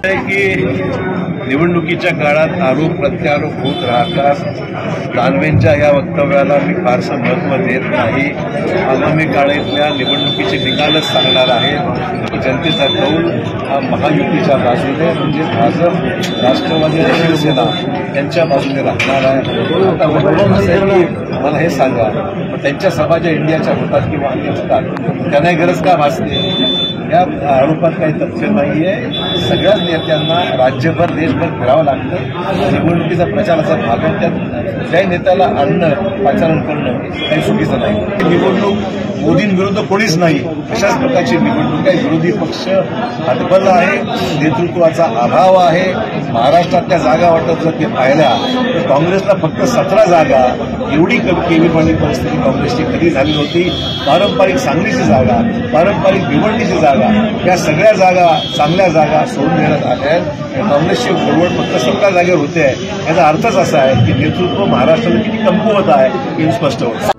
वाटतंय की निवडणुकीच्या काळात आरोप प्रत्यारोप होत राहतात। दानवेंच्या या वक्तव्याला मी फारसं महत्त्व देत नाही। आगामी काळातल्या निवडणुकीचे निकालच सांगणार आहेत की जनतेचा कौल हा महायुतीच्या बाजूने म्हणजे भाजप, राष्ट्रवादी आणि शिवसेना यांच्या बाजूने राहणार आहे। आता मला हे सांगा, त्यांच्या सभा ज्या इंडियाच्या होतात किंवा अन्य होतात त्यांना गरज का भासते? या आरोपात काही तथ्य नाहीये। सगळ्याच नेत्यांना राज्यभर देशभर फिरावं लागतं। निवडणुकीचा प्रचाराचा भाग त्यात कुठल्याही नेत्याला आणणं पाचारण करणं काही चुकीचं नाही। निवडणूक मोदींविरुद्ध कोणीच नाही, अशाच प्रकारची निवडणूक आहे। विरोधी पक्ष हतबल आहे, नेतृत्वाचा अभाव आहे। महाराष्ट्रातल्या जागा वाटत जर ते पाहिल्या तर काँग्रेसला फक्त 17 जागा, एवढी केवीपाणी परिस्थिती काँग्रेसची कधी झाली होती। पारंपरिक सांगलीची जागा, पारंपरिक भिवंडीची जागा, या सगळ्या जागा चांगल्या जागा सोडून देण्यात आल्या। काँग्रेसची निवड फक्त 17 जागेवर होते। याचा अर्थच असा आहे की नेतृत्व महाराष्ट्राला किती कमकुवत आहे हे स्पष्ट होतं।